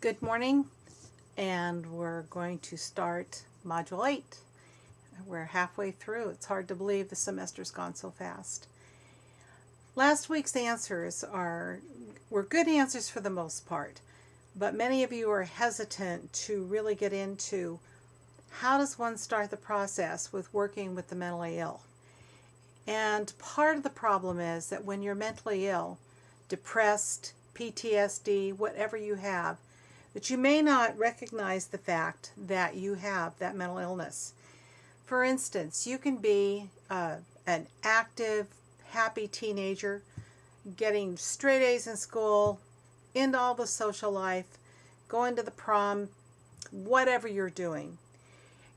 Good morning, and we're going to start Module 8. We're halfway through. It's hard to believe the semester's gone so fast. Last week's answers were good answers for the most part, but many of you are hesitant to really get into how does one start the process with working with the mentally ill. And part of the problem is that when you're mentally ill, depressed, PTSD, whatever you have, that you may not recognize the fact that you have that mental illness. For instance, you can be an active, happy teenager, getting straight A's in school, into all the social life, going to the prom, whatever you're doing.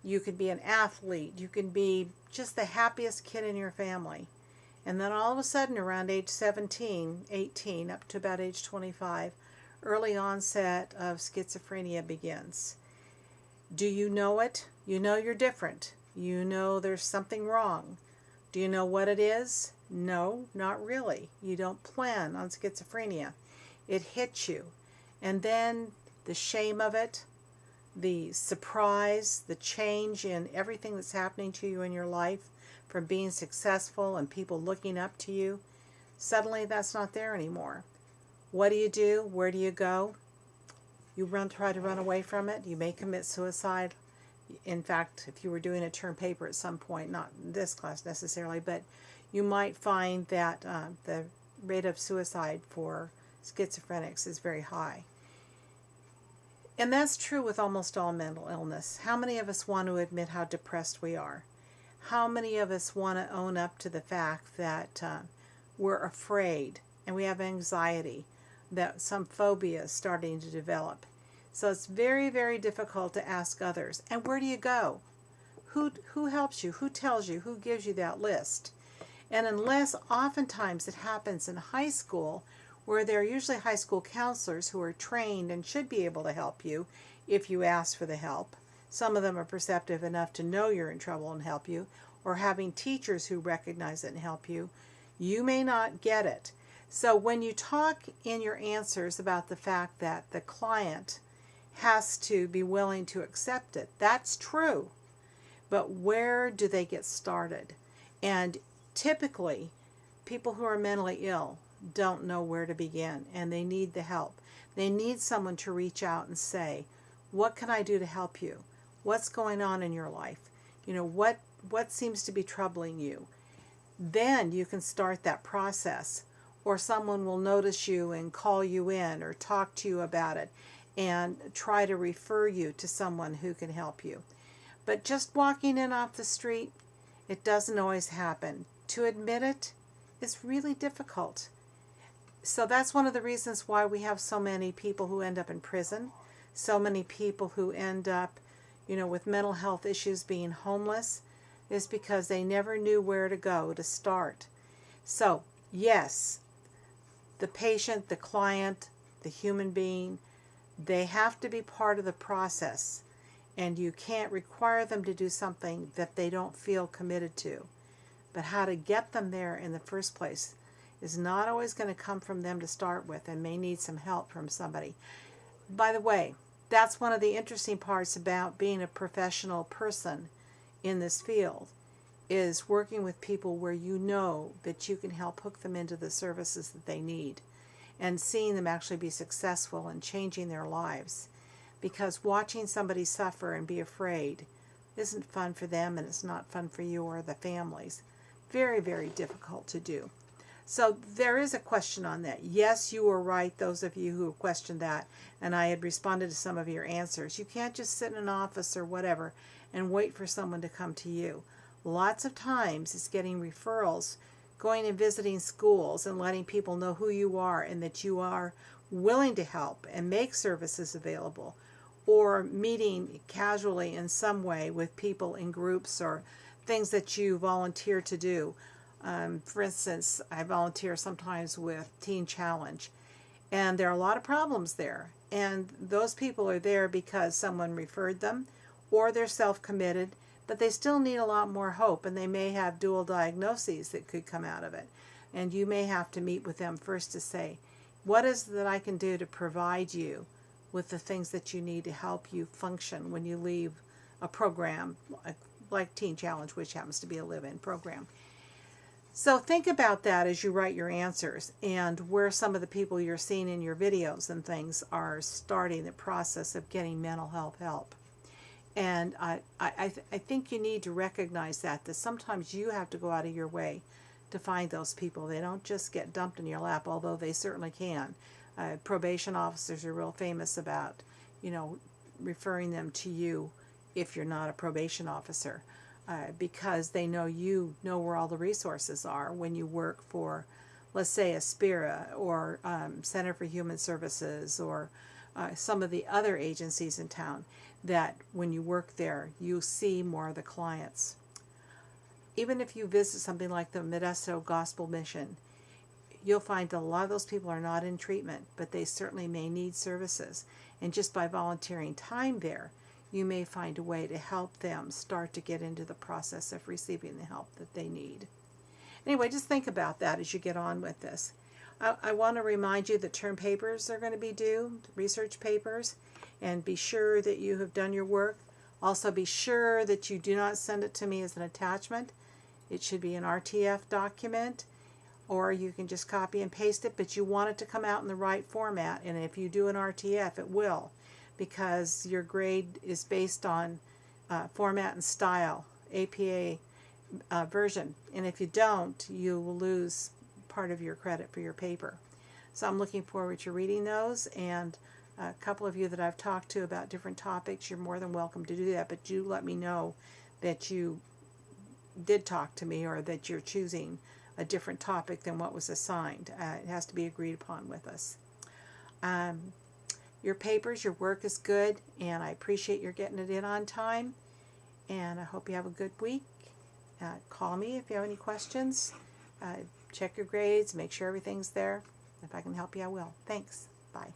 You could be an athlete. You can be just the happiest kid in your family. And then all of a sudden, around age 17, 18, up to about age 25, early onset of schizophrenia begins. Do you know it? You know you're different. You know there's something wrong. Do you know what it is? No, not really. You don't plan on schizophrenia. It hits you. And then the shame of it, the surprise, the change in everything that's happening to you in your life, from being successful and people looking up to you, suddenly that's not there anymore. What do you do? Where do you go? You try to run away from it. You may commit suicide. In fact, if you were doing a term paper at some point, not in this class necessarily, but you might find that the rate of suicide for schizophrenics is very high. And that's true with almost all mental illness. How many of us want to admit how depressed we are? How many of us want to own up to the fact that we're afraid and we have anxiety, that some phobia is starting to develop? So it's very, very difficult to ask others. And where do you go? Who helps you? Who tells you? Who gives you that list? And unless oftentimes it happens in high school, where there are usually high school counselors who are trained and should be able to help you if you ask for the help. Some of them are perceptive enough to know you're in trouble and help you, or having teachers who recognize it and help you. You may not get it. So when you talk in your answers about the fact that the client has to be willing to accept it, that's true. But where do they get started? And typically, people who are mentally ill don't know where to begin, and they need the help. They need someone to reach out and say, what can I do to help you? What's going on in your life? You know, what seems to be troubling you? Then you can start that process, or someone will notice you and call you in or talk to you about it and try to refer you to someone who can help you. But just walking in off the street, it doesn't always happen. To admit it is really difficult. So that's one of the reasons why we have so many people who end up in prison, so many people who end up, with mental health issues, being homeless, is because they never knew where to go to start. So, yes, the patient, the client, the human being, they have to be part of the process, and you can't require them to do something that they don't feel committed to. But how to get them there in the first place is not always going to come from them to start with, and may need some help from somebody. By the way, that's one of the interesting parts about being a professional person in this field, is working with people where you know that you can help hook them into the services that they need, and seeing them actually be successful in changing their lives. Because watching somebody suffer and be afraid isn't fun for them, and it's not fun for you or the families. Very, very difficult to do. So there is a question on that. Yes, you were right, those of you who questioned that, and I had responded to some of your answers. You can't just sit in an office or whatever and wait for someone to come to you. Lots of times it's getting referrals, going and visiting schools and letting people know who you are and that you are willing to help and make services available, or meeting casually in some way with people in groups or things that you volunteer to do. For instance, I volunteer sometimes with Teen Challenge, and there are a lot of problems there. And those people are there because someone referred them, or they're self-committed, but they still need a lot more hope, and they may have dual diagnoses that could come out of it. And you may have to meet with them first to say, what is it that I can do to provide you with the things that you need to help you function when you leave a program like Teen Challenge, which happens to be a live-in program. So think about that as you write your answers, and where some of the people you're seeing in your videos and things are starting the process of getting mental health help. And I think you need to recognize that sometimes you have to go out of your way to find those people. They don't just get dumped in your lap, although they certainly can. Probation officers are real famous about, referring them to you if you're not a probation officer, because they know you know where all the resources are when you work for, let's say, Aspira or Center for Human Services or some of the other agencies in town, that when you work there, you see more of the clients. Even if you visit something like the Modesto Gospel Mission, you'll find that a lot of those people are not in treatment, but they certainly may need services. And just by volunteering time there, you may find a way to help them start to get into the process of receiving the help that they need. Anyway, just think about that as you get on with this. I want to remind you that term papers are going to be due, research papers, and be sure that you have done your work. Also be sure that you do not send it to me as an attachment. It should be an RTF document, or you can just copy and paste it, but you want it to come out in the right format. And if you do an RTF, it will, because your grade is based on format and style, APA version. And if you don't, you will lose part of your credit for your paper. So I'm looking forward to reading those, and a couple of you that I've talked to about different topics, you're more than welcome to do that, but do let me know that you did talk to me or that you're choosing a different topic than what was assigned. It has to be agreed upon with us. Your papers, your work is good, and I appreciate your getting it in on time, and I hope you have a good week. Call me if you have any questions. Check your grades, make sure everything's there. If I can help you, I will. Thanks. Bye.